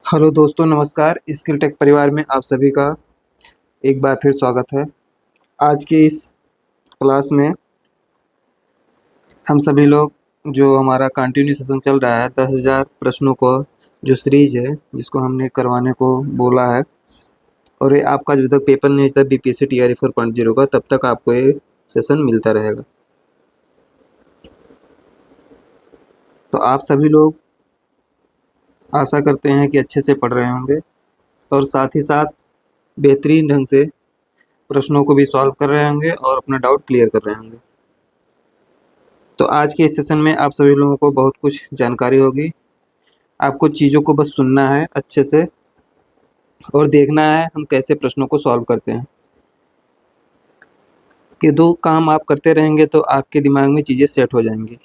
Hello दोस्तों, नमस्कार। Skill take परिवार में आप सभी का एक बार फिर स्वागत है। आज की इस क्लास में हम सभी लोग जो हमारा कंटिन्यू सेशन चल रहा है 10,000 प्रश्नों को जो सीरीज है जिसको हमने करवाने को बोला है, और ये आपका जब तक पेपर नहीं होता बीपीएससी टीआरई 4.0 का, तब तक आपको ये सेशन मिलता रहेगा। तो आप सभी लोग आशा करते हैं कि अच्छे से पढ़ रहे होंगे और साथ ही साथ बेहतरीन ढंग से प्रश्नों को भी सॉल्व कर रहे होंगे और अपना डाउट क्लियर कर रहे होंगे। तो आज के इस सेशन में आप सभी लोगों को बहुत कुछ जानकारी होगी। आपको चीज़ों को बस सुनना है अच्छे से और देखना है हम कैसे प्रश्नों को सॉल्व करते हैं। ये दो काम आप करते रहेंगे तो आपके दिमाग में चीज़ें सेट हो जाएंगी।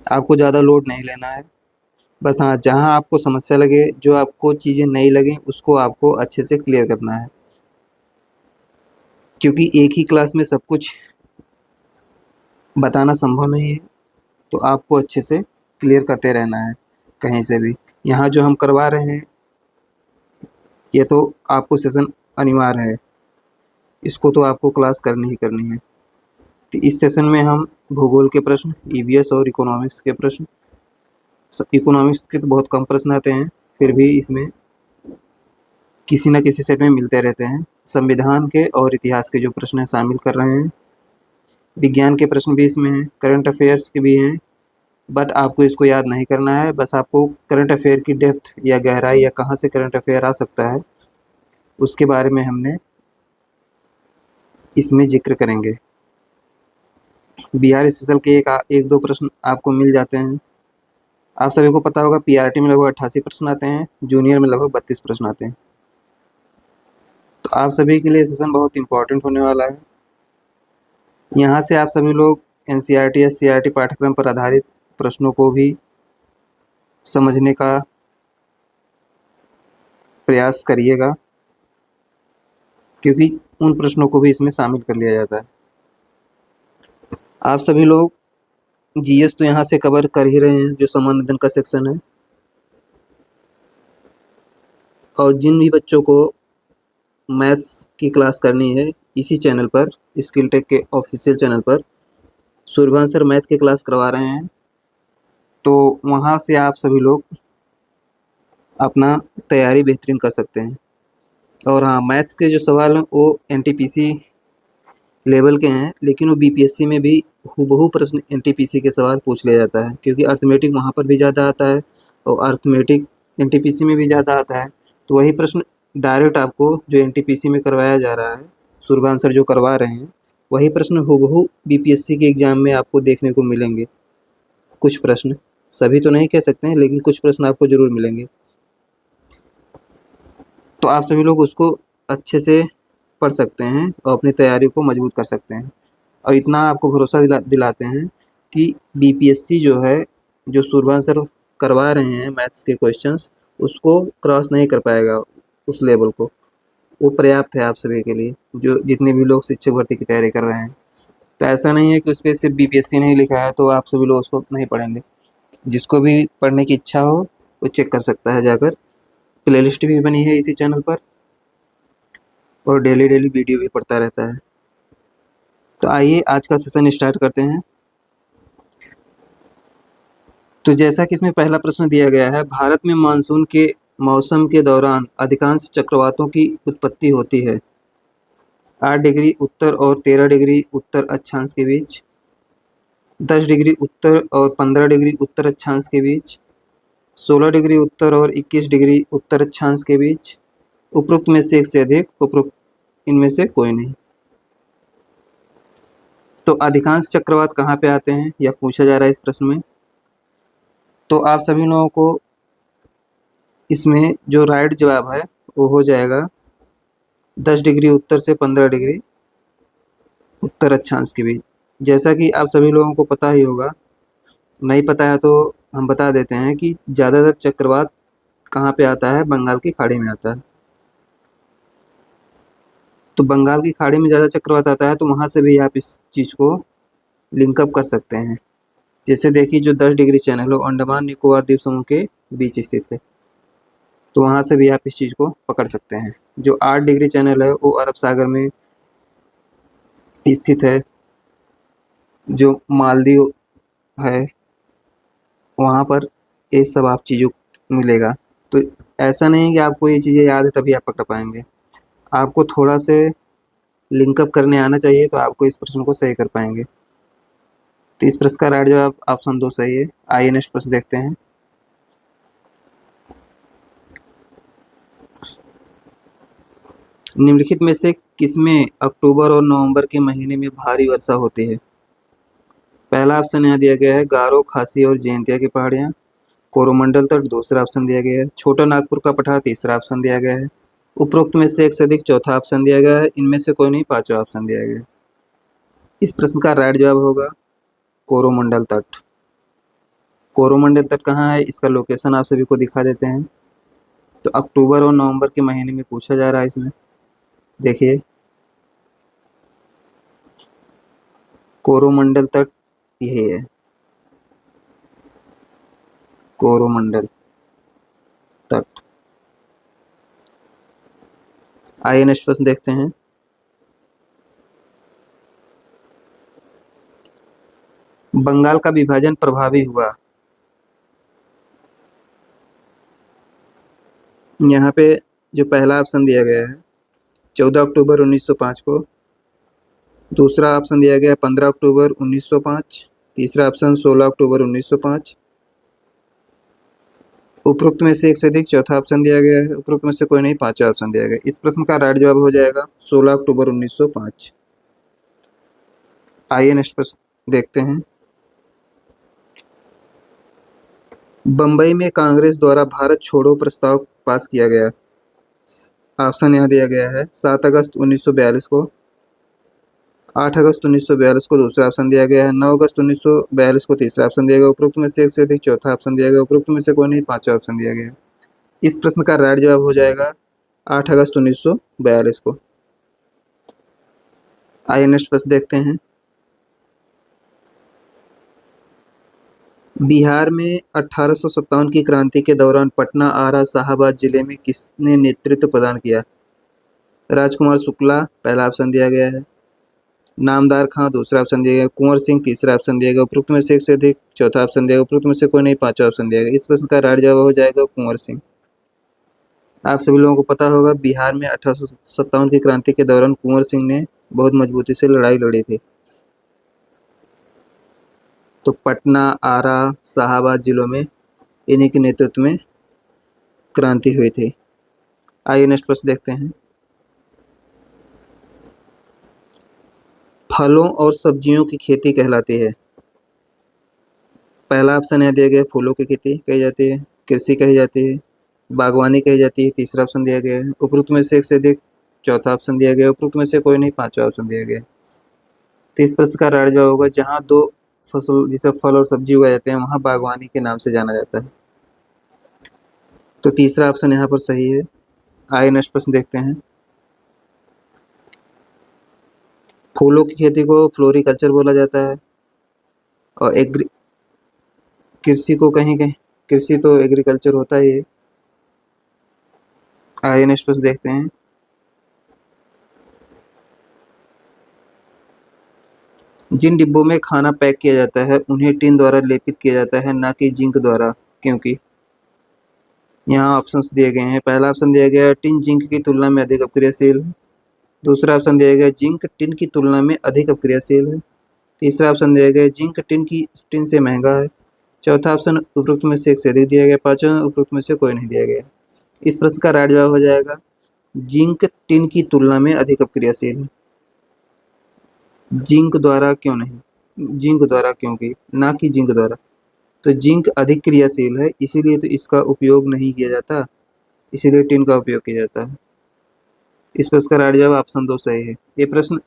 आपको ज़्यादा लोड नहीं लेना है। बस हाँ, जहाँ आपको समस्या लगे, जो आपको चीज़ें नहीं लगें, उसको आपको अच्छे से क्लियर करना है, क्योंकि एक ही क्लास में सब कुछ बताना संभव नहीं है। तो आपको अच्छे से क्लियर करते रहना है कहीं से भी। यहाँ जो हम करवा रहे हैं ये तो आपको सेशन अनिवार्य है, इसको तो आपको क्लास करनी ही करनी है। तो इस सेशन में हम भूगोल के प्रश्न, ईवीएस और इकोनॉमिक्स के प्रश्न, इकोनॉमिक्स के तो बहुत कम प्रश्न आते हैं, फिर भी इसमें किसी न किसी सेट में मिलते रहते हैं। संविधान के और इतिहास के जो प्रश्न हैं शामिल कर रहे हैं। विज्ञान के प्रश्न भी इसमें हैं, करंट अफेयर्स के भी हैं, बट आपको इसको याद नहीं करना है। बस आपको करंट अफेयर की डेप्थ या गहराई या कहाँ से करंट अफेयर आ सकता है उसके बारे में हमने इसमें जिक्र करेंगे। बिहार स्पेशल के एक दो प्रश्न आपको मिल जाते हैं। आप सभी को पता होगा पीआरटी में लगभग 88 प्रश्न आते हैं, जूनियर में लगभग 32 प्रश्न आते हैं। तो आप सभी के लिए सेशन बहुत इंपॉर्टेंट होने वाला है। यहाँ से आप सभी लोग एनसीईआरटी या सीईआरटी पाठ्यक्रम पर आधारित प्रश्नों को भी समझने का प्रयास करिएगा, क्योंकि उन प्रश्नों को भी इसमें शामिल कर लिया जाता है। आप सभी लोग जीएस तो यहाँ से कवर कर ही रहे हैं, जो सामान्य अध्ययन का सेक्शन है। और जिन भी बच्चों को मैथ्स की क्लास करनी है इसी चैनल पर, स्किल टेक के ऑफिशियल चैनल पर सूर्यवंश सर मैथ की क्लास करवा रहे हैं, तो वहाँ से आप सभी लोग अपना तैयारी बेहतरीन कर सकते हैं। और हाँ, मैथ्स के जो सवाल हैं वो एनटीपीसी लेवल के हैं, लेकिन वो बीपीएससी में भी हूबहू प्रश्न एनटीपीसी के सवाल पूछ लिया जाता है, क्योंकि अर्थमेटिक वहाँ पर भी ज़्यादा आता है और अर्थमेटिक एनटीपीसी में भी ज़्यादा आता है। तो वही प्रश्न डायरेक्ट आपको जो एनटीपीसी में करवाया जा रहा है, सूर्यवंश सर जो करवा रहे हैं, वही प्रश्न हूबहू बीपीएससी के एग्ज़ाम में आपको देखने को मिलेंगे। कुछ प्रश्न, सभी तो नहीं कह सकते हैं, लेकिन कुछ प्रश्न आपको ज़रूर मिलेंगे। तो आप सभी लोग उसको अच्छे से पढ़ सकते हैं और अपनी तैयारी को मजबूत कर सकते हैं। और इतना आपको भरोसा दिलाते हैं कि बीपीएससी जो है, जो सूर्यवंश सर करवा रहे हैं मैथ्स के क्वेश्चंस, उसको क्रॉस नहीं कर पाएगा उस लेवल को। वो पर्याप्त है आप सभी के लिए, जो जितने भी लोग शिक्षक भर्ती की तैयारी कर रहे हैं। तो ऐसा नहीं है कि उस पर सिर्फ बीपीएससी नहीं लिखा है तो आप सभी लोग उसको नहीं पढ़ेंगे। जिसको भी पढ़ने की इच्छा हो वो चेक कर सकता है जाकर। प्लेलिस्ट भी बनी है इसी चैनल पर और डेली डेली वीडियो भी पढ़ता रहता है। तो आइए आज का सेशन स्टार्ट करते हैं। तो जैसा कि इसमें पहला प्रश्न दिया गया है, भारत में मानसून के मौसम के दौरान अधिकांश चक्रवातों की उत्पत्ति होती है 8 डिग्री उत्तर और 13 डिग्री उत्तर अक्षांश के बीच, 10 डिग्री उत्तर और 15 डिग्री उत्तर अक्षांश के बीच, 16 डिग्री उत्तर और 21 डिग्री उत्तर अक्षांश के बीच, उपरोक्त में से एक से अधिक, उपरोक्त इनमें से कोई नहीं। तो अधिकांश चक्रवात कहाँ पे आते हैं यह पूछा जा रहा है इस प्रश्न में। तो आप सभी लोगों को इसमें जो राइट जवाब है वो हो जाएगा 10 डिग्री उत्तर से 15 डिग्री उत्तर अक्षांश के बीच। जैसा कि आप सभी लोगों को पता ही होगा, नहीं पता है तो हम बता देते हैं कि ज़्यादातर चक्रवात कहाँ पे आता है, बंगाल की खाड़ी में आता है। तो बंगाल की खाड़ी में ज़्यादा चक्रवात आता है, तो वहाँ से भी आप इस चीज़ को लिंकअप कर सकते हैं। जैसे देखिए, जो 10 डिग्री चैनल है अंडमान निकोबार द्वीप समूह के बीच स्थित है। तो वहाँ से भी आप इस चीज़ को पकड़ सकते हैं। जो 8 डिग्री चैनल है वो अरब सागर में स्थित है। जो मालदीव है वहाँ पर ये सब आप चीज़ों मिलेगा। तो ऐसा नहीं है कि आपको ये चीज़ें याद है तभी आप पकड़ पाएंगे, आपको थोड़ा से लिंकअप करने आना चाहिए तो आपको इस प्रश्न को सही कर पाएंगे। तो इस प्रश्न का राइट जवाब ऑप्शन 2 सही है। आइए नेक्स्ट प्रश्न देखते हैं। निम्नलिखित में से किसमें अक्टूबर और नवंबर के महीने में भारी वर्षा होती है? पहला ऑप्शन यहाँ दिया गया है गारो, खासी और जयंतिया की पहाड़ियाँ। कोरोमंडल तट दूसरा ऑप्शन दिया गया है। छोटा नागपुर का पठार तीसरा ऑप्शन दिया गया है। उपरोक्त में से एक से अधिक चौथा ऑप्शन दिया गया है। इनमें से कोई नहीं पांचवा ऑप्शन दिया गया है। इस प्रश्न का राइट जवाब होगा कोरोमंडल तट। कोरोमंडल तट कहाँ है इसका लोकेशन आप सभी को दिखा देते हैं। तो अक्टूबर और नवंबर के महीने में पूछा जा रहा है इसमें। देखिए कोरोमंडल तट यही है, कोरोमंडल तट। आइए नेक्स्ट प्रश्न देखते हैं। बंगाल का विभाजन प्रभावी हुआ। यहाँ पे जो पहला ऑप्शन दिया गया है 14 अक्टूबर 1905 को। दूसरा ऑप्शन दिया गया 15 अक्टूबर 1905। तीसरा ऑप्शन 16 अक्टूबर 1905। उपरोक्त में से एक से अधिक चौथा ऑप्शन दिया गया है। उपरोक्त में से कोई नहीं पांचवा ऑप्शन दिया गया। इस प्रश्न का राइट जवाब हो जाएगा 16 अक्टूबर 1905। आइए नेक्स्ट प्रश्न देखते हैं। बंबई में कांग्रेस द्वारा भारत छोड़ो प्रस्ताव पास किया गया। ऑप्शन यहाँ दिया गया है 7 अगस्त 1942 को, 8 अगस्त 1942 को दूसरा ऑप्शन दिया गया है, 9 अगस्त 1942 को तीसरा ऑप्शन दिया गया। उपरोक्त में से एक से अधिक चौथा ऑप्शन दिया गया। उपरोक्त में से कोई नहीं पांचवा ऑप्शन दिया गया। इस प्रश्न का राइट जवाब हो जाएगा 8 अगस्त 1942 को। आइए नेक्स्ट प्रश्न देखते हैं। बिहार में 1857 की क्रांति के दौरान पटना, आरा, शाहाबाद जिले में किसने नेतृत्व प्रदान किया? राजकुमार शुक्ला पहला ऑप्शन दिया गया है, नामदार खां दूसरा ऑप्शन दिया गया, कुंवर सिंह तीसरा ऑप्शन दिया गया। उपरोक्त में से एक से अधिक चौथा ऑप्शन दिया गया। उपरोक्त में से कोई नहीं पांचवा ऑप्शन दिया गया। इस प्रश्न का राइट जवाब हो जाएगा कुंवर सिंह। आप सभी लोगों को पता होगा बिहार में 1857 की क्रांति के दौरान कुंवर सिंह ने बहुत मजबूती से लड़ाई लड़ी थी। तो पटना, आरा, शाहाबाद जिलों में इन्हीं के नेतृत्व में क्रांति हुई थी। आइए नेक्स्ट प्रश्न देखते हैं। फलों और सब्जियों की खेती कहलाती है। पहला ऑप्शन है दिया गया फूलों की खेती कही जाती है, कृषि कही जाती है, बागवानी कही जाती है। तीसरा ऑप्शन दिया गया है। उपरोक्त में से एक से अधिक चौथा ऑप्शन दिया गया। उपरोक्त में से कोई नहीं पांचवा ऑप्शन दिया गया। तो इस प्रश्न का राइट जवाब होगा जहाँ दो फसल जिसे फल और सब्जी उगाए जाते हैं वहाँ बागवानी के नाम से जाना जाता है। तो तीसरा ऑप्शन यहाँ पर सही है। आइए नेक्स्ट प्रश्न देखते हैं। फूलों की खेती को फ्लोरिकल्चर बोला जाता है और कृषि को कहीं कहीं कृषि तो एग्रीकल्चर होता ही है। आइए नेक्स्ट प्रश्न देखते हैं। जिन डिब्बों में खाना पैक किया जाता है उन्हें टिन द्वारा लेपित किया जाता है, ना कि जिंक द्वारा, क्योंकि यहाँ ऑप्शंस दिए गए हैं। पहला ऑप्शन दिया गया है टिन जिंक की तुलना में अधिक अपक्रियाशील है। दूसरा ऑप्शन दिया गया जिंक टिन की तुलना में अधिक अपक्रियाशील है। तीसरा ऑप्शन दिया गया जिंक टिन से महंगा है। चौथा ऑप्शन उपरोक्त में से एक से अधिक दिया गया। पांचवा उपरोक्त में से कोई नहीं दिया गया। इस प्रश्न का राइट जवाब हो जाएगा जिंक टिन की तुलना में अधिक अपक्रियाशील है। जिंक द्वारा क्यों नहीं, जिंक द्वारा क्योंकि ना कि जिंक द्वारा। तो जिंक अधिक क्रियाशील है इसीलिए तो इसका उपयोग नहीं किया जाता, इसीलिए टिन का उपयोग किया जाता है। इस प्रश्न का राइट जवाब ऑप्शन 2 सही है। ये प्रश्न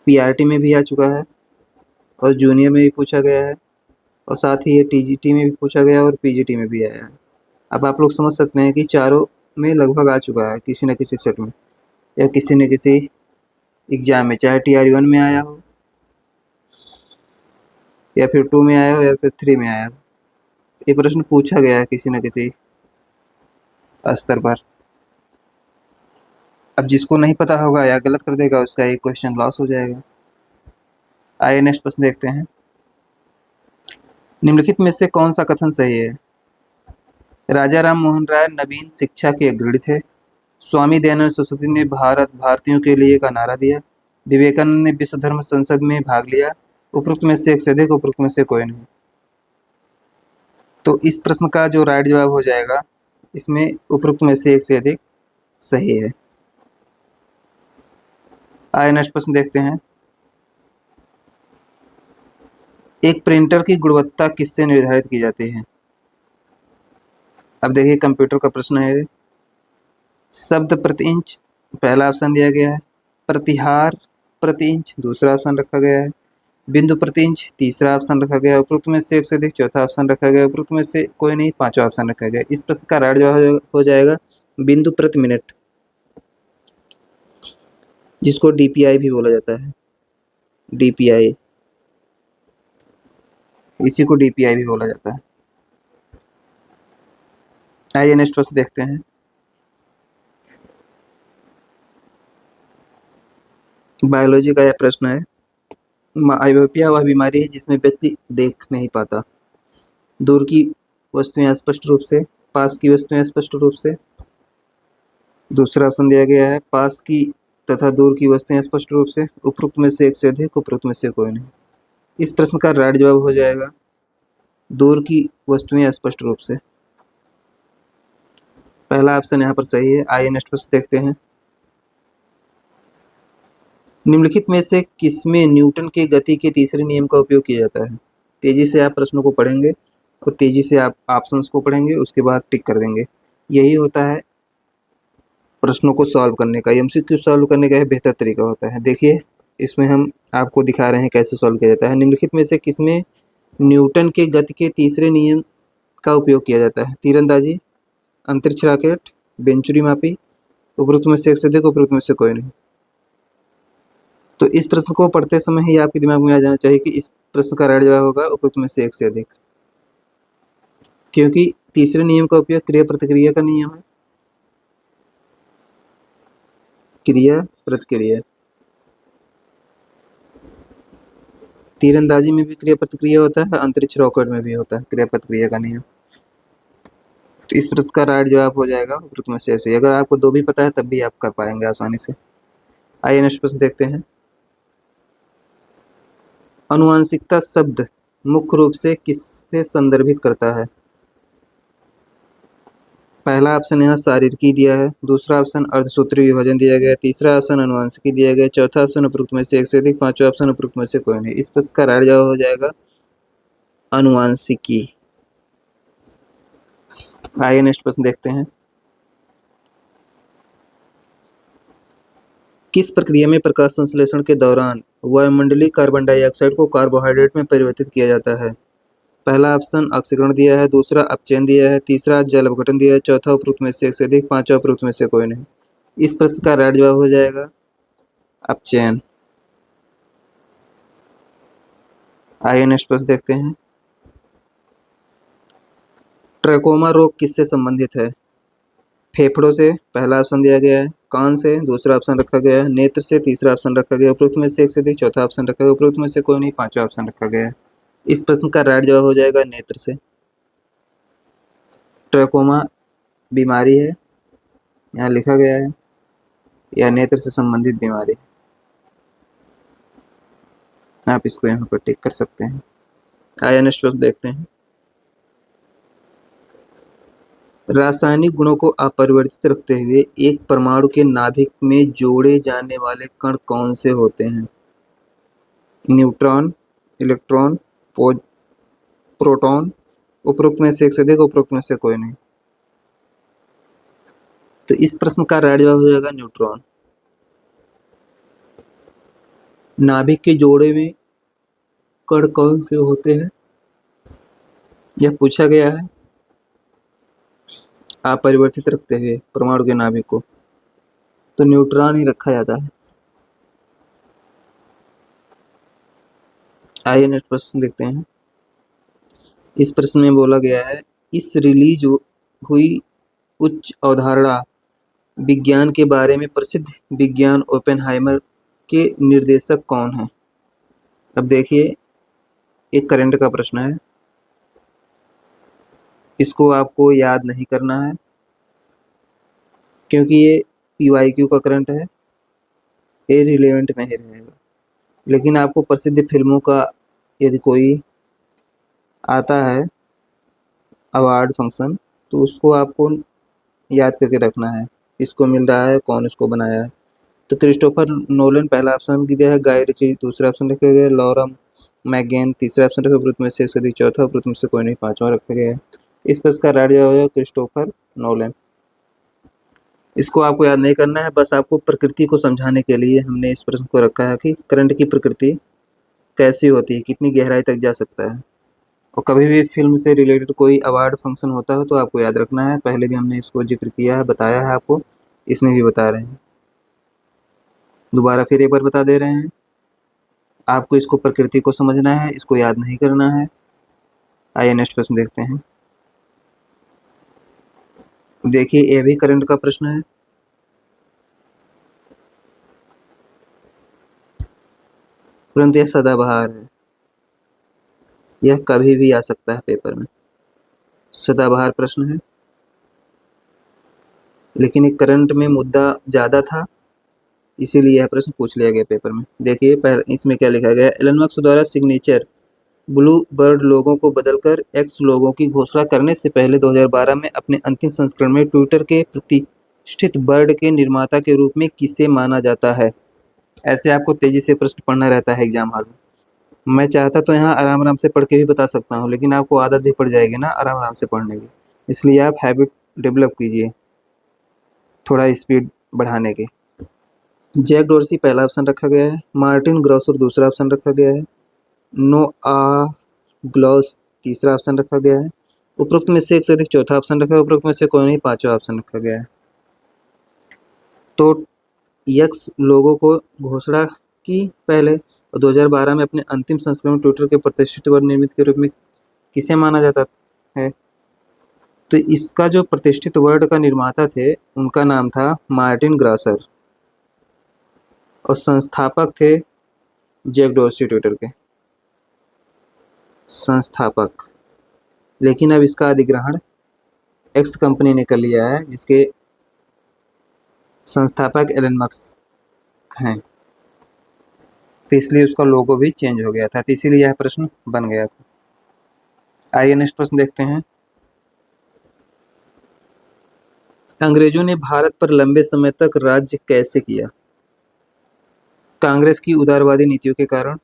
पीआरटी में भी आ चुका है और जूनियर में भी पूछा गया है और साथ ही ये टीजीटी में भी पूछा गया और पीजीटी में भी आया है। अब आप लोग समझ सकते हैं कि चारों में लगभग आ चुका है किसी न किसी सेट में या किसी न किसी एग्जाम में, चाहे TR1 में आया हो या फिर 2 में आया हो या फिर 3 में आया हो। ये प्रश्न पूछा गया है किसी न किसी स्तर पर। अब जिसको नहीं पता होगा या गलत कर देगा उसका एक क्वेश्चन लॉस हो जाएगा। आइए नेक्स्ट प्रश्न देखते हैं। निम्नलिखित में से कौन सा कथन सही है? राजा राम मोहन राय नवीन शिक्षा के अग्रणी थे। स्वामी दयानंद सरस्वती ने भारत भारतीयों के लिए का नारा दिया। विवेकानंद ने विश्व धर्म संसद में भाग लिया। उपरोक्त में से एक से अधिक, उपरोक्त में से कोई नहीं। तो इस प्रश्न का जो राइट जवाब हो जाएगा, इसमें उपरोक्त में से एक से अधिक सही है। आइए नेक्स्ट प्रश्न देखते हैं। एक प्रिंटर की गुणवत्ता किससे निर्धारित की जाती है? अब देखिए कंप्यूटर का प्रश्न है। शब्द प्रति इंच पहला ऑप्शन दिया गया है, प्रतिहार प्रति इंच दूसरा ऑप्शन रखा गया है, बिंदु प्रति इंच तीसरा ऑप्शन रखा गया है, उपरोक्त में से एक से अधिक चौथा ऑप्शन रखा गया है, उपरोक्त में से कोई नहीं पांचवा ऑप्शन रखा गया है। इस प्रश्न का राइट जवाब हो जाएगा बिंदु प्रति मिनट, जिसको डीपीआई भी बोला जाता है। डीपीआई, इसी को डीपीआई भी बोला जाता है। आइए नेक्स्ट प्रश्न देखते हैं। बायोलॉजी का यह प्रश्न है। आइओपिया वह बीमारी है जिसमें व्यक्ति देख नहीं पाता। दूर की वस्तुएं स्पष्ट रूप से, पास की वस्तुएं स्पष्ट रूप से। दूसरा ऑप्शन दिया गया है पास की तथा दूर की वस्तुएं स्पष्ट रूप से। उपरोक्त में से एक से अधिक, उपरोक्त में से कोई नहीं। इस प्रश्न का राइट जवाब हो जाएगा दूर की वस्तुएं स्पष्ट रूप से। पहला ऑप्शन यहाँ पर सही है। आइए नेक्स्ट प्रश्न देखते हैं। निम्नलिखित में से किसमें न्यूटन के गति के तीसरे नियम का उपयोग किया जाता है? तेजी से आप प्रश्नों को पढ़ेंगे और तेजी से आप ऑप्शंस को पढ़ेंगे, उसके बाद टिक कर देंगे। यही होता है प्रश्नों को सॉल्व करने का, एमसीक्यू सॉल्व करने का बेहतर तरीका होता है। देखिए इसमें हम आपको दिखा रहे हैं कैसे सॉल्व किया जाता है। निम्नलिखित में से किसमें न्यूटन के गति के तीसरे नियम का उपयोग किया जाता है? तीरंदाजी, अंतरिक्ष रॉकेट, वेंचुरी मापी। उपरोक्त में से एक से अधिक, उपरोक्त में से कोई नहीं। तो इस प्रश्न को पढ़ते समय ही आपके दिमाग में आ जाना चाहिए कि इस प्रश्न का राइट जवाब होगा उपरोक्त में से एक से अधिक, क्योंकि तीसरे नियम का उपयोग क्रिया प्रतिक्रिया का नियम है। क्रिया प्रतिक्रिया, तीरंदाजी में भी क्रिया प्रतिक्रिया होता है, अंतरिक्ष रॉकेट में भी होता है क्रिया प्रतिक्रिया का नियम। तो इस प्रश्न का राइट जवाब हो जाएगा उपरोक्त में से ऐसे। अगर आपको दो भी पता है तब भी आप कर पाएंगे आसानी से। आइए नेक्स्ट प्रश्न देखते हैं। अनुवांशिकता शब्द मुख्य रूप से किससे संदर्भित करता है? पहला ऑप्शन यहाँ शारीरिकी दिया है, दूसरा ऑप्शन अर्धसूत्री विभाजन दिया गया है, तीसरा ऑप्शन अनुवांशिकी दिया गया है, चौथा ऑप्शन उपरोक्त में से एक से अधिक, पांचवा ऑप्शन उपरोक्त में से कोई नहीं। इस प्रश्न का राइट जवाब हो जाएगा अनुवांशिकी। आइए नेक्स्ट प्रश्न देखते हैं। किस प्रक्रिया में प्रकाश संश्लेषण के दौरान वायुमंडलीय कार्बन डाइऑक्साइड को कार्बोहाइड्रेट में परिवर्तित किया जाता है? पहला ऑप्शन ऑक्सीकरण दिया है, दूसरा अपचयन दिया है, तीसरा जल अपघटन दिया है, चौथा उपरोक्त में से एक से अधिक, पांचवा उपरोक्त में से कोई नहीं। इस प्रश्न का राइट जवाब हो जाएगा अपचयन। आइए नेक्स्ट प्रश्न देखते हैं। ट्रैकोमा रोग किससे संबंधित है? फेफड़ों से पहला ऑप्शन दिया गया है, कान से दूसरा ऑप्शन रखा गया है, नेत्र से तीसरा ऑप्शन रखा गया है, उपरोक्त में से एक से अधिक चौथा ऑप्शन रखा गया, उपरोक्त में से कोई नहीं पांचवा ऑप्शन रखा गया है। इस प्रश्न का राइट जवाब हो जाएगा नेत्र से। ट्रैकोमा बीमारी है, यहाँ लिखा गया है, या नेत्र से संबंधित बीमारी। आप इसको यहाँ पर टिक कर सकते हैं। आइए नेक्स्ट प्रश्न देखते हैं। रासायनिक गुणों को अपरिवर्तित रखते हुए एक परमाणु के नाभिक में जोड़े जाने वाले कण कौन से होते हैं? Neutron, electron, proton. उपरोक्त में से एक से अधिक, उपरोक्त में से कोई नहीं। तो इस प्रश्न का राइट जवाब हो जाएगा न्यूट्रॉन। नाभिक के जोड़े में कण कौन से होते हैं यह पूछा गया है। अपरिवर्तित रखते हुए परमाणु के नाभिक को, तो न्यूट्रॉन ही रखा जाता है। आइए नेक्स्ट प्रश्न देखते हैं। इस प्रश्न में बोला गया है इस रिलीज हुई उच्च अवधारणा विज्ञान के बारे में प्रसिद्ध विज्ञान ओपेनहाइमर के निर्देशक कौन हैं? अब देखिए, एक करंट का प्रश्न है, इसको आपको याद नहीं करना है क्योंकि ये PYQ का करंट है, ये रिलेवेंट नहीं रहेगा। लेकिन आपको प्रसिद्ध फिल्मों का यदि कोई आता है अवार्ड फंक्शन, तो उसको आपको याद करके रखना है, किसको मिल रहा है, कौन इसको बनाया है। तो क्रिस्टोफर नोलन पहला ऑप्शन दिया है, गाय रिची दूसरा ऑप्शन रखा गया है, लॉरा मैगेन तीसरा ऑप्शन रखा, उपरोक्त में से एक चौथा, उपरोक्त में से कोई नहीं पांचवा रखा गया है। इस प्रश्न का राइट जवाब है क्रिस्टोफर नोलन। इसको आपको याद नहीं करना है, बस आपको प्रकृति को समझाने के लिए हमने इस प्रश्न को रखा है कि करंट की प्रकृति कैसी होती है, कितनी गहराई तक जा सकता है। और कभी भी फिल्म से रिलेटेड कोई अवार्ड फंक्शन होता है तो आपको याद रखना है, पहले भी हमने इसको जिक्र किया है, बताया है आपको, इसमें भी बता रहे हैं, दोबारा फिर एक बार बता दे रहे हैं। आपको इसको प्रकृति को समझना है, इसको याद नहीं करना है। आइए नेक्स्ट प्रश्न देखते हैं। देखिए, ये भी करंट का प्रश्न है। परंतु यह सदाबहार है, यह कभी भी आ सकता है पेपर में, सदाबहार प्रश्न है। लेकिन एक करंट में मुद्दा ज़्यादा था, इसीलिए यह प्रश्न पूछ लिया गया पेपर में। देखिए पहले इसमें क्या लिखा गया, एलन मस्क द्वारा सिग्नेचर ब्लू बर्ड लोगों को बदलकर एक्स लोगों की घोषणा करने से पहले 2012 में अपने अंतिम संस्करण में ट्विटर के प्रतिष्ठित बर्ड के निर्माता के रूप में किसे माना जाता है? ऐसे आपको तेजी से प्रश्न पढ़ना रहता है एग्जाम हॉल में। मैं चाहता तो यहाँ आराम आराम से पढ़ के भी बता सकता हूँ, लेकिन आपको आदत भी पड़ जाएगी ना आराम आराम से पढ़ने की, इसलिए आप हैबिट डेवलप कीजिए थोड़ा स्पीड बढ़ाने की। जैक डोर्सी पहला ऑप्शन रखा गया है, मार्टिन ग्रॉसर दूसरा ऑप्शन रखा गया है, नोआ ग्लॉस तीसरा ऑप्शन रखा गया है, उपरोक्त में से एक से अधिक चौथा ऑप्शन रखा है, उपरोक्त में से कोई नहीं पांचवा ऑप्शन रखा गया है। तो यक्स लोगों को घोषणा की पहले और 2012 में अपने अंतिम संस्करण ट्विटर के प्रतिष्ठित वर्ड निर्मित के रूप में किसे माना जाता है? तो इसका जो प्रतिष्ठित वर्ड का निर्माता थे उनका नाम था मार्टिन ग्रासर और संस्थापक थे जैक डोर्सी, ट्विटर के संस्थापक। लेकिन अब इसका अधिग्रहण एक्स कंपनी ने कर लिया है, जिसके संस्थापक एलन मस्क हैं, तो इसलिए उसका लोगो भी चेंज हो गया था, तो इसीलिए यह प्रश्न बन गया था। आइए नेक्स्ट प्रश्न देखते हैं। अंग्रेजों ने भारत पर लंबे समय तक राज्य कैसे किया? कांग्रेस की उदारवादी नीतियों के कारण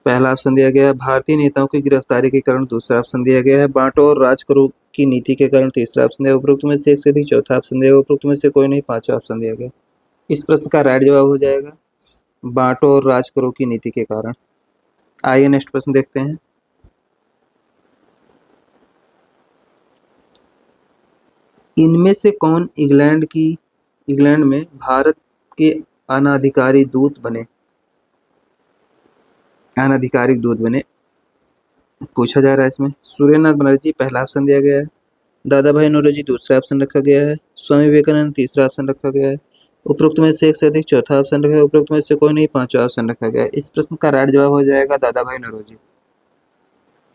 पहला ऑप्शन दिया गया है, भारतीय नेताओं की गिरफ्तारी के कारण दूसरा ऑप्शन दिया गया है, बांटो और राज करो की नीति के कारण तीसरा ऑप्शन दिया, उपरोक्त में से एक से अधिक चौथा ऑप्शन दिया, उपरोक्त में से कोई नहीं पांचवा ऑप्शन दिया गया। इस प्रश्न का राइट जवाब हो जाएगा बांटो और राज करो की नीति के कारण। आइए नेक्स्ट प्रश्न देखते हैं। इनमें से कौन इंग्लैंड में भारत के अनाधिकारिक दूत बने? अनाधिकारिक दूत बने पूछा जा रहा है इसमें। सूर्यनाथ बनर्जी पहला ऑप्शन दिया गया है, दादा भाई नौरोजी दूसरा ऑप्शन रखा गया है, स्वामी विवेकानंद तीसरा ऑप्शन रखा गया है, उपरोक्त में से एक से अधिक चौथा ऑप्शन रखा है, उपरोक्त में से कोई नहीं पांचवा ऑप्शन रखा गया है। इस प्रश्न का राइट जवाब हो जाएगा दादा भाई नौरोजी।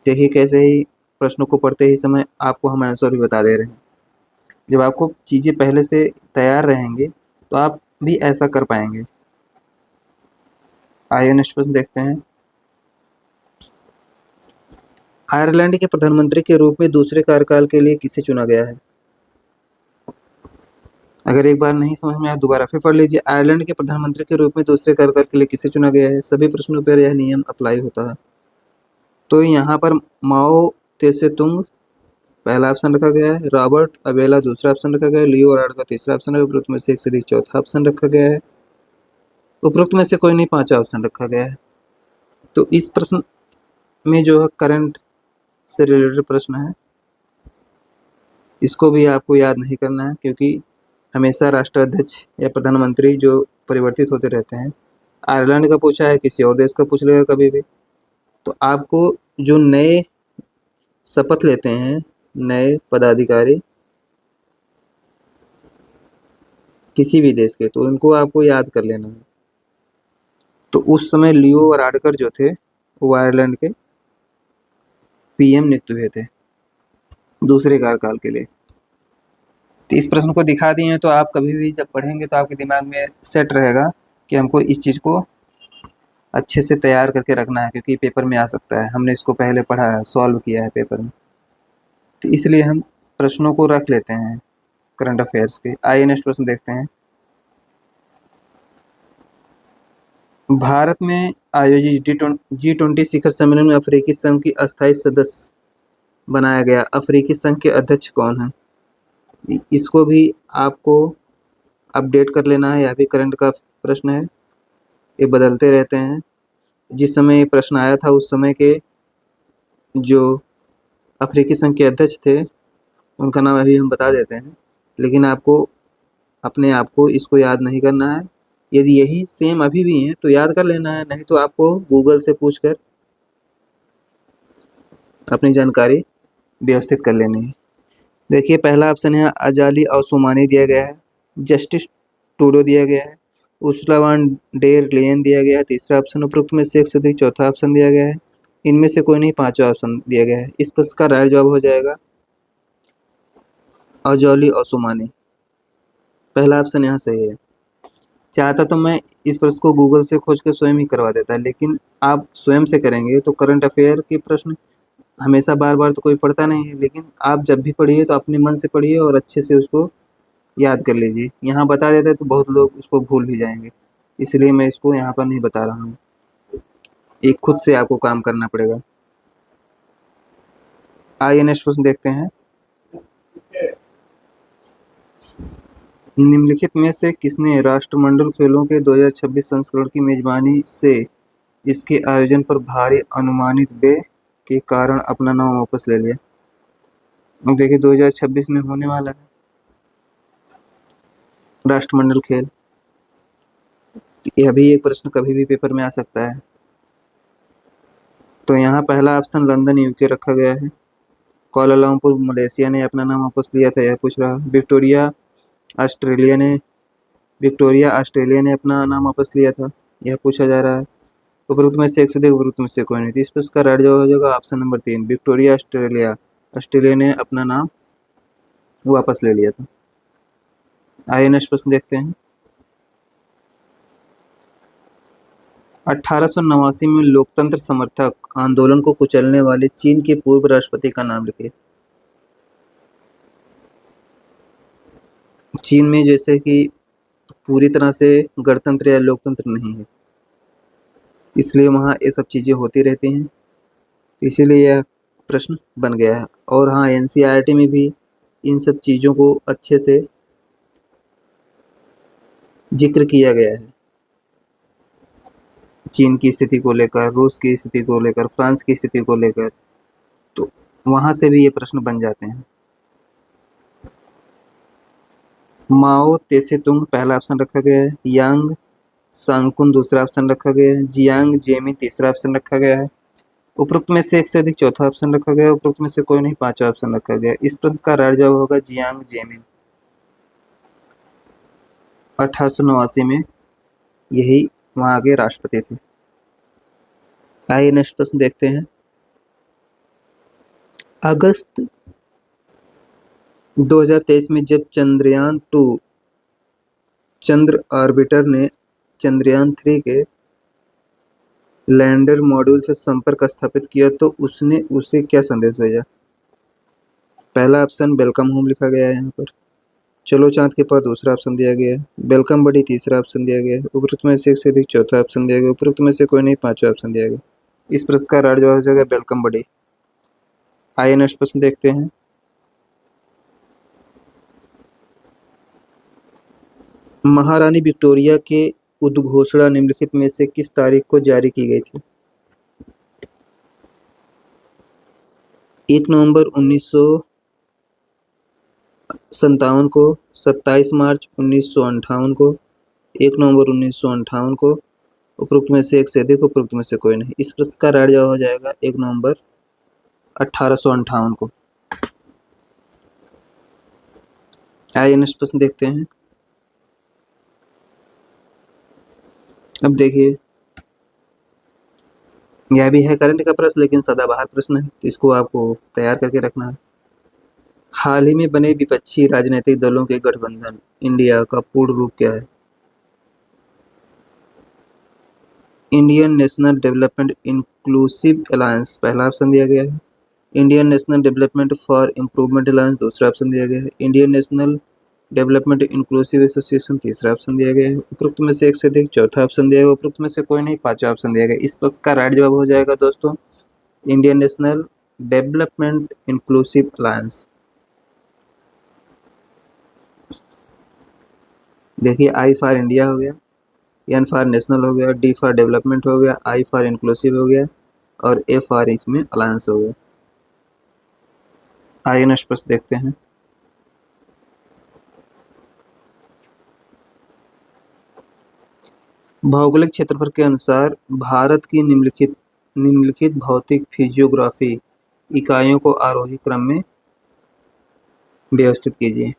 देखिए कैसे ही प्रश्नों को पढ़ते ही समय आपको हम आंसर भी बता दे रहे हैं। जब आपको चीज़ें पहले से तैयार रहेंगे तो आप भी ऐसा कर पाएंगे। आइए नेक्स्ट प्रश्न देखते हैं। आयरलैंड के प्रधानमंत्री के रूप में दूसरे कार्यकाल के लिए किसे चुना गया है? अगर एक बार नहीं समझ में आया दोबारा फिर पढ़ लीजिए। आयरलैंड के प्रधानमंत्री के रूप में दूसरे कार्यकाल के लिए किसे चुना गया है? सभी प्रश्नों पर यह नियम अप्लाई होता है। तो यहाँ पर माओ त्से तुंग पहला ऑप्शन रखा गया है, रॉबर्ट अबेला दूसरा ऑप्शन रखा गया है, लियो राड का तीसरा ऑप्शन है, उपरोक्त में से एक से अधिक चौथा ऑप्शन रखा गया है, उपरोक्त में से कोई नहीं पांचवा ऑप्शन रखा गया है। तो इस प्रश्न में जो है करंट से रिलेटेड प्रश्न है, इसको भी आपको याद नहीं करना है क्योंकि हमेशा राष्ट्राध्यक्ष या प्रधानमंत्री जो परिवर्तित होते रहते हैं। आयरलैंड का पूछा है, किसी और देश का पूछ लेगा कभी भी। तो आपको जो नए शपथ लेते हैं नए पदाधिकारी, किसी भी देश के, तो उनको आपको याद कर लेना है। तो उस समय लियो वाराडकर जो थे वो आयरलैंड के पीएम नियुक्त हुए थे दूसरे कार्यकाल के लिए। तो इस प्रश्न को दिखा दिए हैं, तो आप कभी भी जब पढ़ेंगे तो आपके दिमाग में सेट रहेगा कि हमको इस चीज़ को अच्छे से तैयार करके रखना है, क्योंकि पेपर में आ सकता है, हमने इसको पहले पढ़ा है, सॉल्व किया है पेपर में। तो इसलिए हम प्रश्नों को रख लेते हैं करंट अफेयर्स के। आइए नेक्स्ट प्रश्न देखते हैं। भारत में आयोजित G20 शिखर सम्मेलन में अफ्रीकी संघ की अस्थायी सदस्य बनाया गया अफ्रीकी संघ के अध्यक्ष कौन है? इसको भी आपको अपडेट कर लेना है, यह भी करंट का प्रश्न है, ये बदलते रहते हैं। जिस समय ये प्रश्न आया था उस समय के जो अफ्रीकी संघ के अध्यक्ष थे उनका नाम अभी हम बता देते हैं, लेकिन आपको अपने आप को इसको याद नहीं करना है। यदि यही सेम अभी भी हैं तो याद कर लेना है, नहीं तो आपको गूगल से पूछकर अपनी जानकारी व्यवस्थित कर लेनी है। देखिए पहला ऑप्शन है अजाली असुमानी दिया गया है, जस्टिस टूडो दिया गया है, उर्सुला वॉन डेर लेयन दिया गया है तीसरा ऑप्शन, उपरोक्त में से एक से अधिक चौथा ऑप्शन दिया गया है, इनमें से कोई नहीं पांचवा ऑप्शन दिया गया है। इस प्रश्न का राइट जवाब हो जाएगा अजाली असुमानी, पहला ऑप्शन यहाँ सही है। चाहता तो मैं इस प्रश्न को गूगल से खोज कर स्वयं ही करवा देता, लेकिन आप स्वयं से करेंगे तो करंट अफेयर के प्रश्न हमेशा बार बार तो कोई पढ़ता नहीं है, लेकिन आप जब भी पढ़िए तो अपने मन से पढ़िए और अच्छे से उसको याद कर लीजिए। यहाँ बता देते तो बहुत लोग उसको भूल भी जाएंगे, इसलिए मैं इसको यहाँ पर नहीं बता रहा हूँ, एक खुद से आपको काम करना पड़ेगा। आइए नेक्स्ट प्रश्न देखते हैं। निम्नलिखित में से किसने राष्ट्रमंडल खेलों के 2026 संस्करण की मेजबानी से इसके आयोजन पर भारी अनुमानित व्यय के कारण अपना नाम वापस ले लिया? अब देखिए 2026 में होने वाला है राष्ट्रमंडल खेल, यह भी एक प्रश्न कभी भी पेपर में आ सकता है। तो यहाँ पहला ऑप्शन लंदन यूके रखा गया है, कुआलालंपुर मलेशिया ने अपना नाम वापस लिया था, यह पूछ रहा। विक्टोरिया ऑस्ट्रेलिया ने अपना नाम वापस लिया था, यह पूछा जा रहा है। उपरोक्त में से एक से अधिक, उपरोक्त में से कोई नहीं। इस प्रश्न का राइट जवाब हो जाएगा ऑप्शन नंबर 3, विक्टोरिया ऑस्ट्रेलिया ने अपना नाम वापस ले लिया था। आइए नेक्स्ट प्रश्न देखते हैं। 1889 में लोकतंत्र समर्थक आंदोलन को कुचलने वाले चीन के पूर्व राष्ट्रपति का नाम लिखिए। चीन में जैसे कि पूरी तरह से गणतंत्र या लोकतंत्र नहीं है, इसलिए वहाँ ये सब चीज़ें होती रहती हैं, इसीलिए यह प्रश्न बन गया है। और हाँ, एनसीईआरटी में भी इन सब चीज़ों को अच्छे से जिक्र किया गया है, चीन की स्थिति को लेकर, रूस की स्थिति को लेकर, फ्रांस की स्थिति को लेकर, तो वहाँ से भी ये प्रश्न बन जाते हैं। माओ तेसे तुंग पहला ऑप्शन रखा गया है, यांग सांगकुन दूसरा ऑप्शन रखा गया है, जियांग जेमिन तीसरा ऑप्शन रखा गया है, उपरोक्त में से एक से अधिक चौथा ऑप्शन रखा गया है, उपरोक्त में से कोई नहीं पांचवा ऑप्शन रखा गया। इस प्रश्न का राइट जवाब होगा जियांग जेमिन। 1889 में यही वहाँ के राष्ट्रपति थे। आइए नेक्स्ट प्रश्न देखते हैं। अगस्त 2023 में जब चंद्रयान 2 चंद्र ऑर्बिटर ने चंद्रयान 3 के लैंडर मॉड्यूल से संपर्क स्थापित किया तो उसने उसे क्या संदेश भेजा? पहला ऑप्शन वेलकम होम लिखा गया है यहाँ पर, चलो चांद के पार दूसरा ऑप्शन दिया गया है, वेलकम बडी तीसरा ऑप्शन दिया गया है, उपरोक्त में से एक से अधिक चौथा ऑप्शन दिया गया, उपरोक्त में से कोई नहीं पांचवा ऑप्शन दिया गया। इस प्रश्न का राइट जवाब हो जाएगा वेलकम बडी। आइए नेक्स्ट प्रश्न देखते हैं। महारानी विक्टोरिया के उद्घोषणा निम्नलिखित में से किस तारीख को जारी की गई थी? 1 नवंबर 1957 को, 27 मार्च 1958 को, 1 नवंबर 1958 को, उपरोक्त में से एक से अधिक, उपरोक्त में से कोई नहीं। इस प्रश्न का राइट जवाब हो जाएगा 1 नवंबर 1858 को। आइए नेक्स्ट प्रश्न देखते हैं। अब देखिए, यह भी है करंट का प्रश्न, लेकिन सदाबहार प्रश्न है, तो इसको आपको तैयार करके रखना है। हाल ही में बने विपक्षी राजनीतिक दलों के गठबंधन इंडिया का पूर्ण रूप क्या है? Indian national development inclusive alliance पहला ऑप्शन दिया गया है। Indian national development for improvement alliance दूसरा ऑप्शन दिया गया है। Indian national development inclusive association तीसरा ऑप्शन दिया गया है। उपरोक्त में से एक से अधिक चौथा ऑप्शन दिया गया। उपरोक्त में से कोई नहीं, पांचवा ऑप्शन दिया गया। इस प्रश्न का राइट जवाब हो जाएगा दोस्तों Indian national development inclusive alliance. देखिए, आई फॉर इंडिया हो गया, एन फॉर नेशनल हो गया, डी फॉर डेवलपमेंट हो गया, आई फॉर इंक्लूसिव हो गया और ए फॉर इसमें अलायंस हो गया। आइए नेक्स्ट प्रश्न देखते हैं। भौगोलिक क्षेत्रफल के अनुसार भारत की निम्नलिखित भौतिक फिजियोग्राफी इकाइयों को आरोही क्रम में व्यवस्थित कीजिए।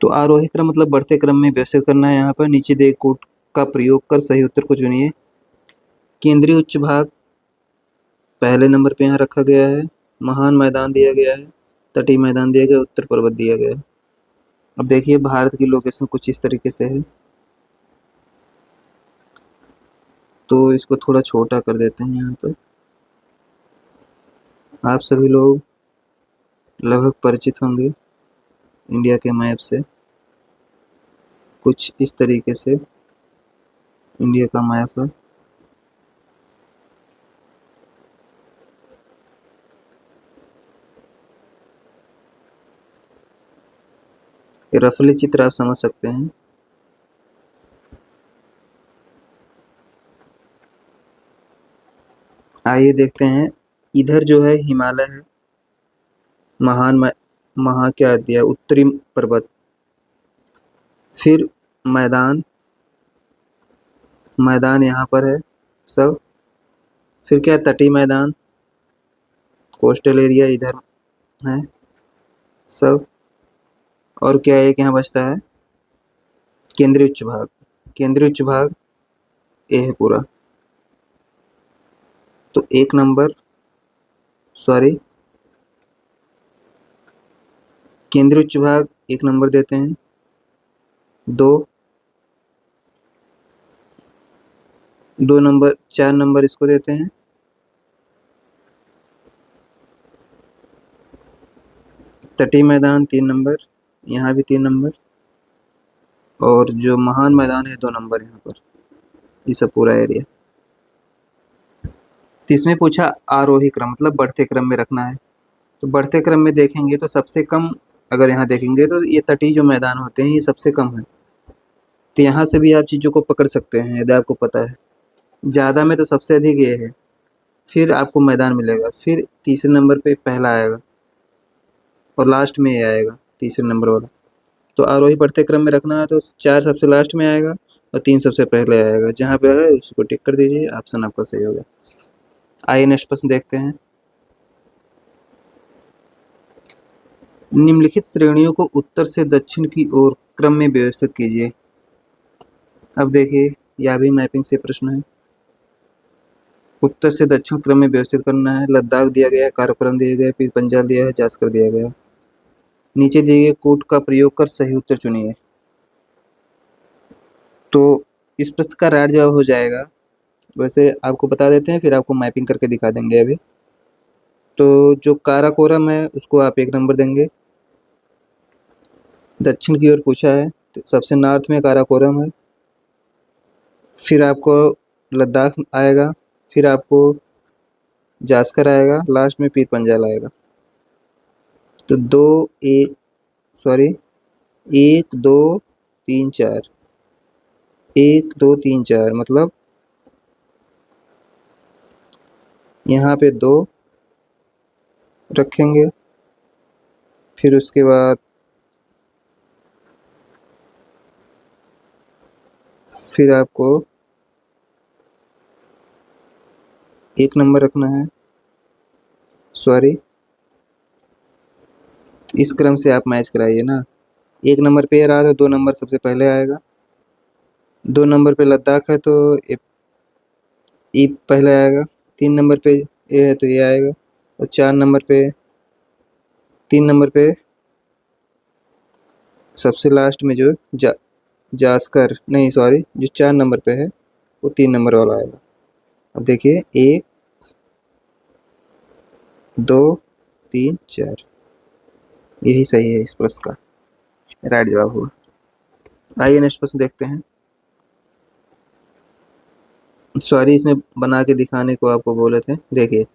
तो आरोही क्रम मतलब बढ़ते क्रम में व्यवस्थित करना है। यहाँ पर नीचे दिए कोड का प्रयोग कर सही उत्तर को चुनिए। केंद्रीय उच्च भाग पहले नंबर पे यहाँ रखा गया है। महान मैदान दिया गया है, तटीय मैदान दिया गया, उत्तर पर्वत दिया गया है। अब देखिए, भारत की लोकेशन कुछ इस तरीके से है, तो इसको थोड़ा छोटा कर देते हैं। यहाँ पर आप सभी लोग लगभग परिचित होंगे इंडिया के मैप से। कुछ इस तरीके से इंडिया का मैप है। रफली चित्र आप समझ सकते हैं। आइए देखते हैं, इधर जो है हिमालय है, महा क्या दिया, उत्तरी पर्वत, फिर मैदान यहाँ पर है सब, फिर क्या तटीय मैदान, कोस्टल एरिया इधर है सब, और क्या एक यहाँ बचता है केंद्रीय उच्च भाग। केंद्रीय उच्च भाग ए है पूरा, तो एक नंबर, सॉरी, केंद्रीय उच्च भाग एक नंबर देते हैं। दो नंबर, 4 नंबर इसको देते हैं। तटीय मैदान 3 नंबर, यहाँ भी 3 नंबर, और जो महान मैदान है 2 नंबर यहाँ पर, ये सब पूरा एरिया। तो इसमें पूछा आरोही क्रम मतलब बढ़ते क्रम में रखना है। तो बढ़ते क्रम में देखेंगे तो सबसे कम, अगर यहाँ देखेंगे तो ये तटीय जो मैदान होते हैं ये सबसे कम है। तो यहाँ से भी आप चीज़ों को पकड़ सकते हैं यदि आपको पता है। ज़्यादा में तो सबसे अधिक ये है, फिर आपको मैदान मिलेगा, फिर तीसरे नंबर पे पहला आएगा और लास्ट में ये आएगा तीसरे नंबर वाला। तो आरोही बढ़ते क्रम में रखना है तो 4 सबसे लास्ट में आएगा और 3 सबसे पहले आएगा। जहाँ पे है उसको टिक कर दीजिए, ऑप्शन आपका सही होगा। आइए नेक्स्ट प्रश्न देखते हैं। निम्नलिखित श्रेणियों को उत्तर से दक्षिण की ओर क्रम में व्यवस्थित कीजिए। अब देखिए, यह भी मैपिंग से प्रश्न है। उत्तर से दक्षिण क्रम में व्यवस्थित करना है। लद्दाख दिया गया, काराकोरम दिया गया, फिर पंजाब दिया है, जास्कर दिया गया। नीचे दिए गए कोड का प्रयोग कर सही उत्तर चुनिए। तो इस प्रश्न का राइट जवाब हो जाएगा, वैसे आपको बता देते हैं फिर आपको मैपिंग करके दिखा देंगे अभी। तो जो काराकोरम है उसको आप 1 नंबर देंगे। दक्षिण की ओर पूछा है तो सबसे नॉर्थ में काराकोरम है, फिर आपको लद्दाख आएगा, फिर आपको जास्कर आएगा, लास्ट में पीर पंजाल आएगा। तो 1 2 3 4, 1 2 3 4 मतलब यहाँ पे 2 रखेंगे, फिर उसके बाद फिर आपको 1 नंबर रखना है, सॉरी इस क्रम से आप मैच कराइए ना। 1 नंबर पे ये रहा तो 2 नंबर सबसे पहले आएगा। 2 नंबर पे लद्दाख है तो ई पहले आएगा। 3 नंबर पे ये है तो ये आएगा। और 4 नंबर पे 3 नंबर पे सबसे लास्ट में जो जास्कर नहीं सॉरी जो 4 नंबर पे है वो 3 नंबर वाला आएगा। अब देखिए 1 2 3 4 यही सही है इस प्रश्न का राइट जवाब हुआ। आइए नेक्स्ट प्रश्न देखते हैं। सॉरी इसमें बना के दिखाने को आपको बोले थे। देखिए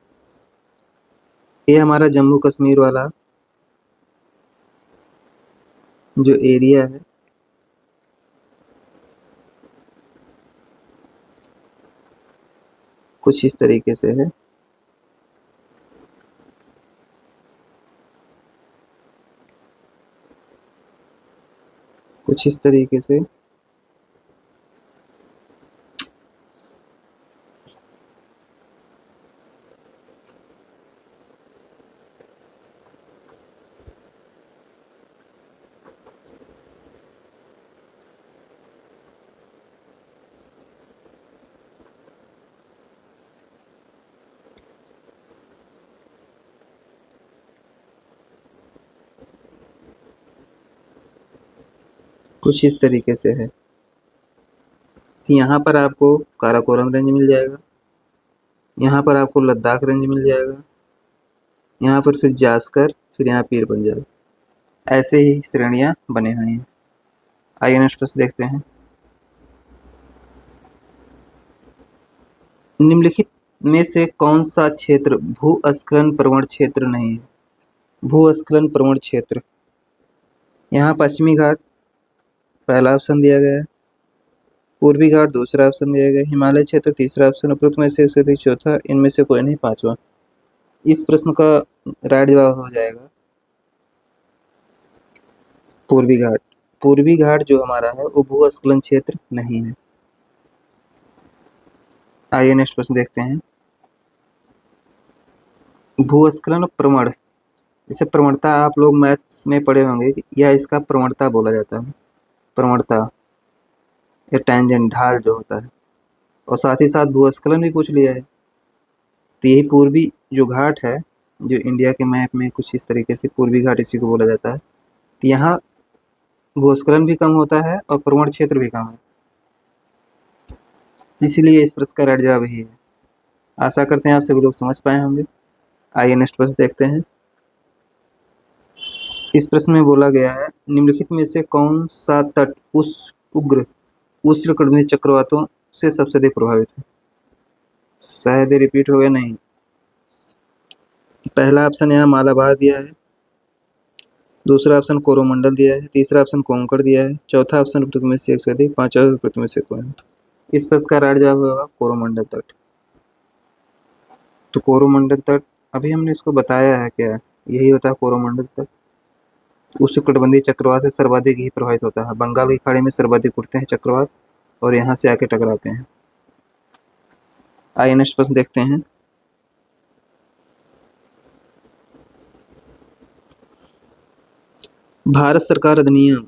ये हमारा जम्मू कश्मीर वाला जो एरिया है कुछ इस तरीके से है। कुछ इस तरीके से कुछ इस तरीके से है। तो यहाँ पर आपको काराकोरम रेंज मिल जाएगा। यहाँ पर आपको लद्दाख रेंज मिल जाएगा। यहाँ पर फिर जास्कर फिर यहाँ पीर पंजाल ऐसे ही श्रेणियाँ बने हुए हैं। आइए नेक्स्ट प्रश्न देखते हैं। निम्नलिखित में से कौन सा क्षेत्र भूस्खलन प्रवण क्षेत्र नहीं है? भूस्खलन प्रवण क्षेत्र यहाँ पश्चिमी घाट पहला ऑप्शन दिया गया है। पूर्वी घाट दूसरा ऑप्शन दिया गया है। हिमालय क्षेत्र तीसरा ऑप्शन। उपरोक्त में से अधिक चौथा। इनमें से कोई नहीं पांचवा। इस प्रश्न का राइट जवाब हो जाएगा पूर्वी घाट। पूर्वी घाट जो हमारा है वो भूस्खलन क्षेत्र नहीं है। आइए नेक्स्ट प्रश्न देखते हैं। भूस्खलन प्रवण इसे प्रवणता आप लोग मैथ्स में पढ़े होंगे या इसका प्रवणता बोला जाता है। प्रवणता या टेंजेंट ढाल जो होता है और साथ ही साथ भूस्खलन भी पूछ लिया है। तो यही पूर्वी जो घाट है जो इंडिया के मैप में कुछ इस तरीके से पूर्वी घाट इसी को बोला जाता है। तो यहाँ भूस्खलन भी कम होता है और प्रवण क्षेत्र भी कम है, इसीलिए इस प्रश्न का राइट जवाब यही है। आशा करते हैं आप सभी लोग समझ पाए होंगे। आइए नेक्स्ट प्रश्न देखते हैं। इस प्रश्न में बोला गया है निम्नलिखित में से कौन सा तट उग्र उष्णकटिबंधीय चक्रवातों से सबसे अधिक प्रभावित है? शायद रिपीट हो गया नहीं। पहला ऑप्शन यहाँ मालाबार दिया है। दूसरा ऑप्शन कोरोमंडल दिया है। तीसरा ऑप्शन कोंकण दिया है। चौथा ऑप्शन उपरोक्त में से एक से अधिक। पांचवा उपरोक्त में से कोई नहीं। इस प्रश्न का राइट जवाब होगा कोरोमंडल तट। तो कोरोमंडल तट अभी हमने इसको बताया है क्या यही होता है कोरोमंडल तट। उष्णकटिबंधीय चक्रवात से सर्वाधिक ही प्रभावित होता है। बंगाल की खाड़ी में सर्वाधिक उठते हैं चक्रवात और यहाँ से आके टकराते हैं। आइए नेक्स्ट प्रश्न देखते हैं। भारत सरकार अधिनियम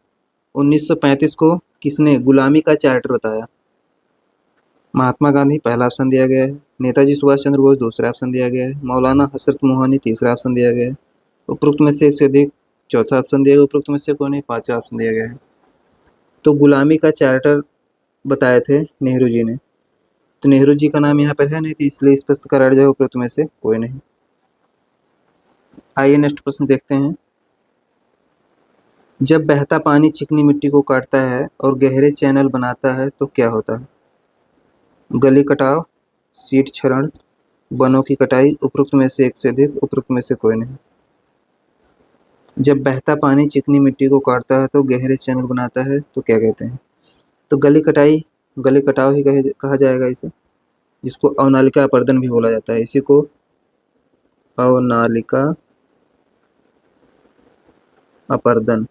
1935 को किसने गुलामी का चार्टर बताया? महात्मा गांधी पहला ऑप्शन दिया गया है। नेताजी सुभाष चंद्र बोस दूसरा ऑप्शन दिया गया है। मौलाना हजरत मोहनी तीसरा ऑप्शन दिया गया है। उपरोक्त में से एक से अधिक चौथा ऑप्शन दिया गया। उपरोक्त में से कोई नहीं पांचवा ऑप्शन दिया गया है। तो गुलामी का चार्टर बताए थे नेहरू जी ने। तो नेहरू जी का नाम यहाँ पर है नहीं तो इसलिए इस प्रश्न का राइट जवाब उपरोक्त में से कोई नहीं। आइए नेक्स्ट प्रश्न देखते हैं। जब बहता पानी चिकनी मिट्टी को काटता है और गहरे चैनल बनाता है तो क्या होता है? गली कटाव सीट क्षरण वनों की कटाई। उपरोक्त में से एक से अधिक। उपरोक्त में से कोई नहीं। जब बहता पानी चिकनी मिट्टी को काटता है तो गहरे चैनल बनाता है तो क्या कहते हैं? तो गली कटाई गली कटाव ही कहा जाएगा इसे, जिसको अवनालिका अपर्दन भी बोला जाता है। इसी को अवनालिका अपर्दन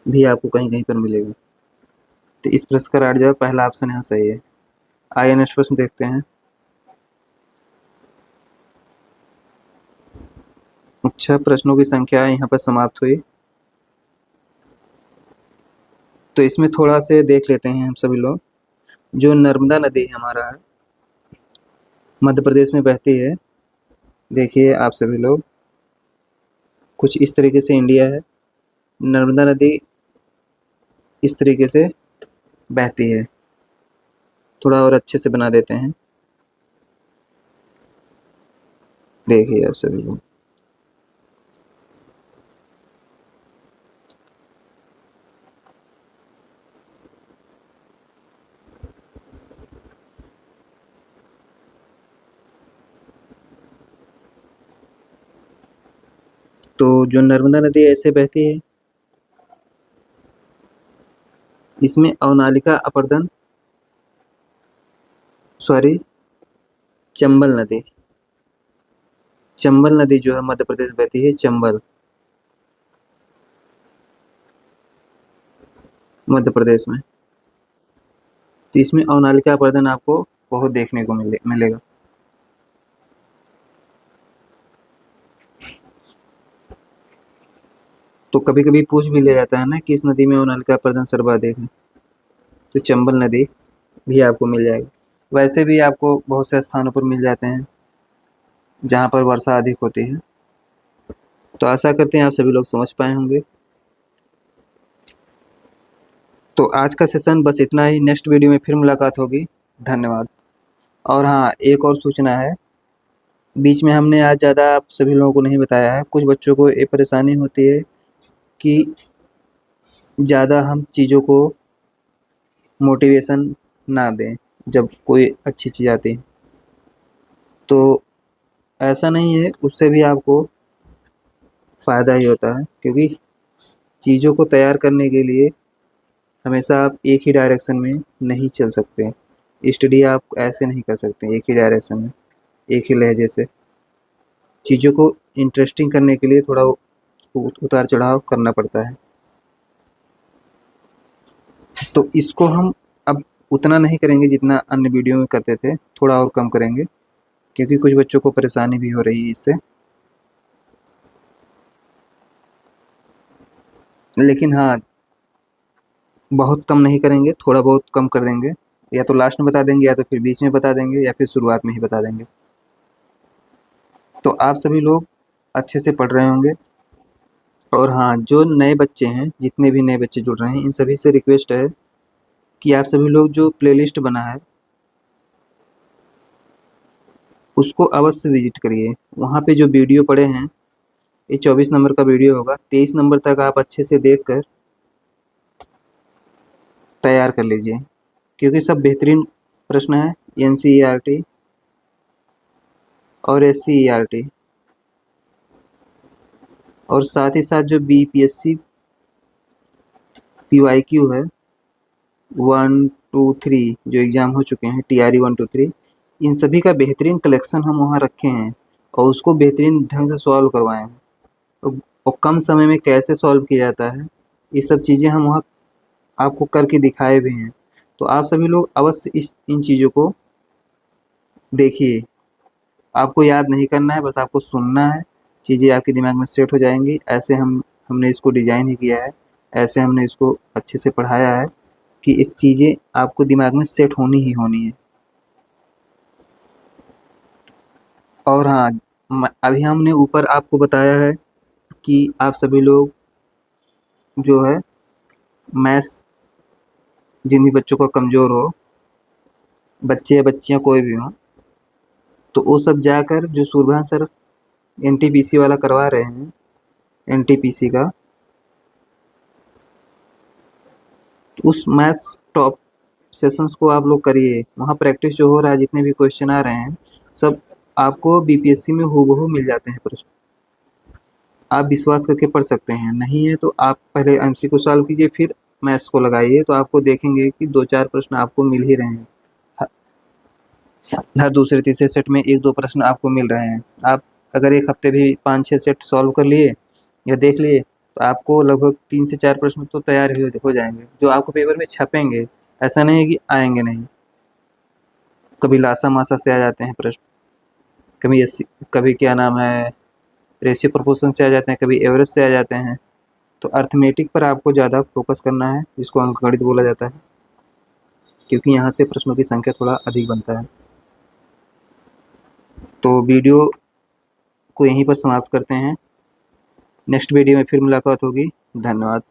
भी आपको कहीं कहीं पर मिलेगा। तो इस प्रश्न का राइट जवाब पहला ऑप्शन यहाँ सही है। आइए नेक्स्ट प्रश्न देखते हैं। अच्छा, प्रश्नों की संख्या यहाँ पर समाप्त हुई। तो इसमें थोड़ा से देख लेते हैं हम सभी लोग। जो नर्मदा नदी हमारा है, मध्य प्रदेश में बहती है। देखिए आप सभी लोग, कुछ इस तरीके से इंडिया है। नर्मदा नदी इस तरीके से बहती है। थोड़ा और अच्छे से बना देते हैं। देखिए आप सभी लोग, तो जो नर्मदा नदी ऐसे बहती है, इसमें अवनालिका अपर्दन, सॉरी, चंबल नदी, चंबल नदी जो है मध्य प्रदेश बहती है। चंबल मध्य प्रदेश में। तो इसमें अवनालिका अपर्दन आपको बहुत देखने को मिलेगा। तो कभी कभी पूछ भी ले जाता है ना कि इस नदी में अवनालिका अपर्दन सर्वाधिक है, तो चंबल नदी भी आपको मिल जाएगी। वैसे भी आपको बहुत से स्थानों पर मिल जाते हैं जहाँ पर वर्षा अधिक होती है। तो आशा करते हैं आप सभी लोग समझ पाए होंगे। तो आज का सेशन बस इतना ही। नेक्स्ट वीडियो में फिर मुलाकात होगी। धन्यवाद। और हाँ, एक और सूचना है। बीच में हमने आज ज़्यादा आप सभी लोगों को नहीं बताया है। कुछ बच्चों को ये परेशानी होती है कि ज़्यादा हम चीज़ों को मोटिवेशन ना दें जब कोई अच्छी चीज़ आती है। तो ऐसा नहीं है, उससे भी आपको फ़ायदा ही होता है, क्योंकि चीज़ों को तैयार करने के लिए हमेशा आप एक ही डायरेक्शन में नहीं चल सकते। स्टडी आप ऐसे नहीं कर सकते एक ही डायरेक्शन में, एक ही लहजे से। चीज़ों को इंटरेस्टिंग करने के लिए थोड़ा उतार चढ़ाव करना पड़ता है। तो इसको हम अब उतना नहीं करेंगे जितना अन्य वीडियो में करते थे, थोड़ा और कम करेंगे, क्योंकि कुछ बच्चों को परेशानी भी हो रही है इससे। लेकिन हाँ, बहुत कम नहीं करेंगे, थोड़ा बहुत कम कर देंगे। या तो लास्ट में बता देंगे, या तो फिर बीच में बता देंगे, या फिर शुरुआत में ही बता देंगे। तो आप सभी लोग अच्छे से पढ़ रहे होंगे। और हाँ, जो नए बच्चे हैं, जितने भी नए बच्चे जुड़ रहे हैं, इन सभी से रिक्वेस्ट है कि आप सभी लोग जो प्लेलिस्ट बना है उसको अवश्य विजिट करिए। वहाँ पे जो वीडियो पड़े हैं, ये 24 नंबर का वीडियो होगा, 23 नंबर तक आप अच्छे से देख कर तैयार कर लीजिए, क्योंकि सब बेहतरीन प्रश्न है। NCERT और SCERT, और साथ ही साथ जो BPSC PYQ है 1 2 3 जो एग्ज़ाम हो चुके हैं, TRE 1 2 3, इन सभी का बेहतरीन कलेक्शन हम वहाँ रखे हैं और उसको बेहतरीन ढंग से सॉल्व करवाए हैं। और कम समय में कैसे सॉल्व किया जाता है, ये सब चीज़ें हम वहाँ आपको करके दिखाए भी हैं। तो आप सभी लोग अवश्य इन चीज़ों को देखिए। आपको याद नहीं करना है, बस आपको सुनना है, चीज़ें आपके दिमाग में सेट हो जाएंगी। ऐसे हमने इसको डिज़ाइन ही किया है, ऐसे हमने इसको अच्छे से पढ़ाया है कि ये चीज़ें आपको दिमाग में सेट होनी ही होनी है। और हाँ, अभी हमने ऊपर आपको बताया है कि आप सभी लोग जो है मैथ्स, जिन भी बच्चों का कमज़ोर हो, बच्चे या बच्चियाँ कोई भी हों, तो वो सब जाकर जो सूरभान सर NTPC वाला करवा रहे हैं, NTPC का, तो उस मैथ्स टॉप सेशंस को आप लोग करिए। वहाँ प्रैक्टिस जो हो रहा है, जितने भी क्वेश्चन आ रहे हैं, सब आपको BPSC में हूबहू मिल जाते हैं प्रश्न। आप विश्वास करके पढ़ सकते हैं। नहीं है तो आप पहले MCQ सॉल्व कीजिए, फिर मैथ्स को लगाइए, तो आपको देखेंगे कि 2-4 प्रश्न आपको मिल ही रहे हैं। हर दूसरे तीसरे सेट में 1-2 प्रश्न आपको मिल रहे हैं। आप अगर एक हफ्ते भी 5-6 सेट सॉल्व कर लिए या देख लिए, तो आपको लगभग 3 से 4 प्रश्न तो तैयार ही हो जाएंगे, जो आपको पेपर में छपेंगे। ऐसा नहीं है कि आएंगे नहीं, कभी लासा मासा से आ जाते हैं प्रश्न, कभी क्या नाम है, रेशियो प्रोपोर्शन से आ जाते हैं, कभी एवरेज से आ जाते हैं। तो अर्थमेटिक पर आपको ज़्यादा फोकस करना है, जिसको अंकगणित बोला जाता है, क्योंकि यहाँ से प्रश्नों की संख्या थोड़ा अधिक बनता है। तो वीडियो को यहीं पर समाप्त करते हैं। नेक्स्ट वीडियो में फिर मुलाकात होगी। धन्यवाद।